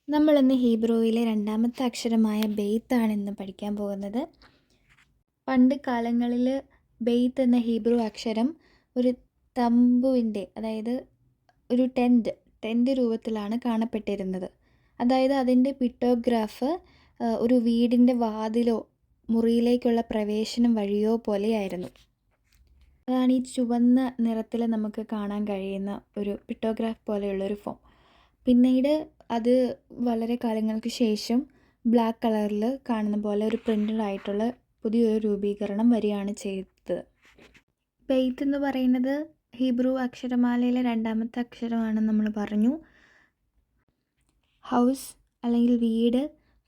നമ്മളിന്ന് ഹീബ്രുവിലെ രണ്ടാമത്തെ അക്ഷരമായ ബെയ്ത്താണ് ഇന്ന് പഠിക്കാൻ പോകുന്നത്. പണ്ട് കാലങ്ങളിൽ ബെയ്ത്ത് എന്ന ഹീബ്രു അക്ഷരം ഒരു തമ്പുവിൻ്റെ, അതായത് ഒരു ടെൻ്റ് രൂപത്തിലാണ് കാണപ്പെട്ടിരുന്നത്. അതായത് അതിൻ്റെ പിക്ടോഗ്രാഫ് ഒരു വീടിൻ്റെ വാതിലോ മുറിയിലേക്കുള്ള പ്രവേശനം വഴിയോ പോലെയായിരുന്നു. അതാണ് ഈ ചുവന്ന നിറത്തിൽ നമുക്ക് കാണാൻ കഴിയുന്ന ഒരു പിക്ടോഗ്രാഫ് പോലെയുള്ളൊരു ഫോം. പിന്നീട് അത് വളരെ കാലങ്ങൾക്ക് ശേഷം ബ്ലാക്ക് കളറിൽ കാണുന്ന പോലെ ഒരു പ്രിൻ്റഡ് ആയിട്ടുള്ള പുതിയൊരു രൂപീകരണം വരികയാണ് ചെയ്തത്. ബെയ്ത്ത് എന്ന് പറയുന്നത് ഹീബ്രു അക്ഷരമാലയിലെ രണ്ടാമത്തെ അക്ഷരമാണെന്ന് നമ്മൾ പറഞ്ഞു. ഹൗസ് അല്ലെങ്കിൽ വീട്,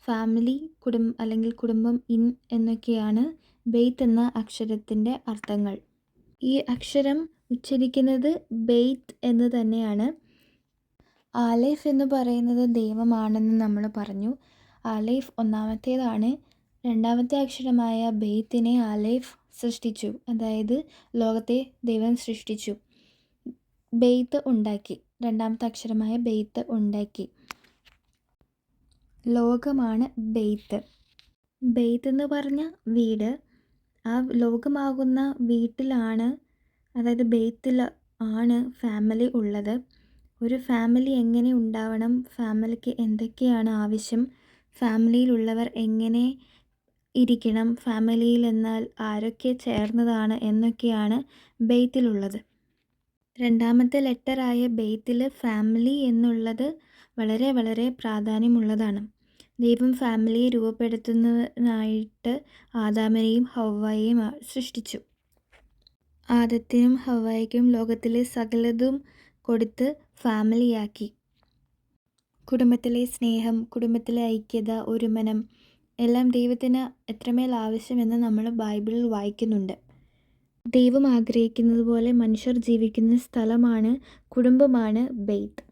ഫാമിലി, അല്ലെങ്കിൽ കുടുംബം, ഇൻ എന്നൊക്കെയാണ് ബെയ്ത്ത് എന്ന അക്ഷരത്തിൻ്റെ അർത്ഥങ്ങൾ. ഈ അക്ഷരം ഉച്ചരിക്കുന്നത് ബെയ്ത്ത് എന്ന് തന്നെയാണ്. ആലേഫ് എന്ന് പറയുന്നത് ദൈവമാണെന്ന് നമ്മൾ പറഞ്ഞു. ആലേഫ് ഒന്നാമത്തേതാണ്. രണ്ടാമത്തെ അക്ഷരമായ ബെയ്ത്തിനെ ആലേഫ് സൃഷ്ടിച്ചു, അതായത് ലോകത്തെ ദൈവം സൃഷ്ടിച്ചു. ബെയ്ത്ത് ഉണ്ടാക്കി, രണ്ടാമത്തെ അക്ഷരമായ ബെയ്ത്ത് ഉണ്ടാക്കി. ലോകമാണ് ബെയ്ത്ത്. ബെയ്ത്ത് എന്ന് പറഞ്ഞ വീട്, ആ ലോകമാകുന്ന വീട്ടിലാണ്, അതായത് ബെയ്ത്തിൽ ആണ് ഫാമിലി ഉള്ളത്. ഒരു ഫാമിലി എങ്ങനെ ഉണ്ടാവണം, ഫാമിലിക്ക് എന്തൊക്കെയാണ് ആവശ്യം, ഫാമിലിയിലുള്ളവർ എങ്ങനെ ഇരിക്കണം, ഫാമിലിയിൽ എന്നാൽ ആരൊക്കെ ചേർന്നതാണ് എന്നൊക്കെയാണ് ബെയ്ത്തിലുള്ളത്. രണ്ടാമത്തെ ലെറ്ററായ ബെയ്ത്തിൽ ഫാമിലി എന്നുള്ളത് വളരെ വളരെ പ്രാധാന്യമുള്ളതാണ്. ദൈവം ഫാമിലിയെ രൂപപ്പെടുത്തുന്നതിനായിട്ട് ആദാമിനെയും ഹവ്വായെയും സൃഷ്ടിച്ചു. ആദത്തിനും ഹവ്വായ്ക്കും ലോകത്തിലെ സകലതും കൊടുത്ത് ഫാമിലിയാക്കി. കുടുംബത്തിലെ സ്നേഹം, കുടുംബത്തിലെ ഐക്യത, ഒരുമനം എല്ലാം ദൈവത്തിന് എത്രമേൽ ആവശ്യമെന്ന് നമ്മൾ ബൈബിളിൽ വായിക്കുന്നുണ്ട്. ദൈവം ആഗ്രഹിക്കുന്നത് പോലെ മനുഷ്യർ ജീവിക്കുന്ന സ്ഥലമാണ്, കുടുംബമാണ് ബെയ്ത്ത്.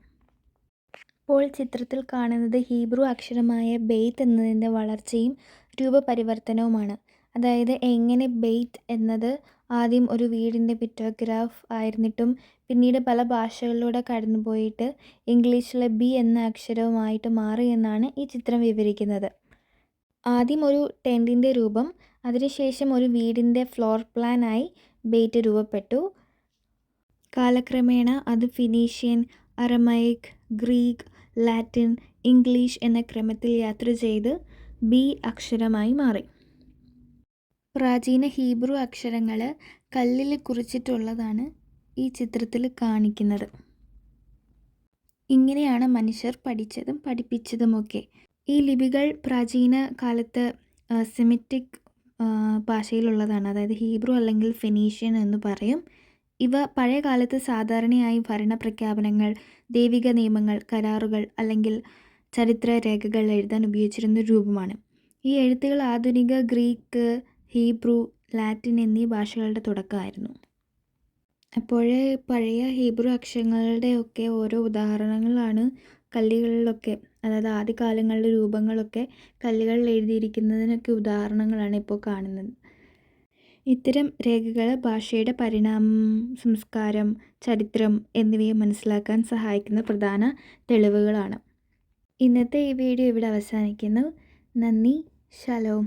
ഇപ്പോൾ ചിത്രത്തിൽ കാണുന്നത് ഹീബ്രു അക്ഷരമായ ബെയ്ത്ത് എന്നതിൻ്റെ വളർച്ചയും രൂപപരിവർത്തനവുമാണ്. അതായത് എങ്ങനെ ബെയ്ത്ത് എന്നത് ആദ്യം ഒരു വീടിൻ്റെ പിക്ടോഗ്രാഫ് ആയിരുന്നിട്ടും പിന്നീട് പല ഭാഷകളിലൂടെ കടന്നുപോയിട്ട് ഇംഗ്ലീഷിലെ ബി എന്ന അക്ഷരവുമായിട്ട് മാറി എന്നാണ് ഈ ചിത്രം വിവരിക്കുന്നത്. ആദ്യം ഒരു ടെൻറ്റിൻ്റെ രൂപം, അതിനുശേഷം ഒരു വീടിൻ്റെ ഫ്ലോർ പ്ലാനായി ബെയ്ത്ത് രൂപപ്പെട്ടു. കാലക്രമേണ അത് ഫിനീഷ്യൻ, അറമൈക്, ഗ്രീക്ക്, ലാറ്റിൻ, ഇംഗ്ലീഷ് എന്ന ക്രമത്തിൽ യാത്ര ചെയ്ത് ബി അക്ഷരമായി മാറി. പ്രാചീന ഹീബ്രു അക്ഷരങ്ങൾ കല്ലിൽ കുറിച്ചിട്ടുള്ളതാണ് ഈ ചിത്രത്തിൽ കാണിക്കുന്നത്. ഇങ്ങനെയാണ് മനുഷ്യർ പഠിച്ചതും പഠിപ്പിച്ചതുമൊക്കെ. ഈ ലിപികൾ പ്രാചീന കാലത്ത് സെമിറ്റിക് ഭാഷയിലുള്ളതാണ്, അതായത് ഹീബ്രു അല്ലെങ്കിൽ ഫെനീഷ്യൻ എന്ന് പറയും. ഇവ പഴയ കാലത്ത് സാധാരണയായി ഭരണപ്രഖ്യാപനങ്ങൾ, ദൈവിക നിയമങ്ങൾ, കരാറുകൾ അല്ലെങ്കിൽ ചരിത്ര രേഖകൾ എഴുതാൻ ഉപയോഗിച്ചിരുന്ന രൂപമാണ്. ഈ എഴുത്തുകൾ ആധുനിക ഗ്രീക്ക്, ഹീബ്രു, ലാറ്റിൻ എന്നീ ഭാഷകളുടെ തുടക്കമായിരുന്നു. അപ്പോൾ പഴയ ഹീബ്രു അക്ഷരങ്ങളുടെ ഒക്കെ ഓരോ ഉദാഹരണങ്ങളാണ് കല്ലുകളിലൊക്കെ, അതായത് ആദ്യകാലങ്ങളിലെ രൂപങ്ങളൊക്കെ കല്ലുകളിൽ എഴുതിയിരിക്കുന്നതിനൊക്കെ ഉദാഹരണങ്ങളാണ് ഇപ്പോൾ കാണുന്നത്. ഇത്തരം രേഖകൾ ഭാഷയുടെ പരിണാമം, സംസ്കാരം, ചരിത്രം എന്നിവയെ മനസ്സിലാക്കാൻ സഹായിക്കുന്ന പ്രധാന തെളിവുകളാണ്. ഇന്നത്തെ ഈ വീഡിയോ ഇവിടെ അവസാനിക്കുന്നു. നന്ദി. ശലോം.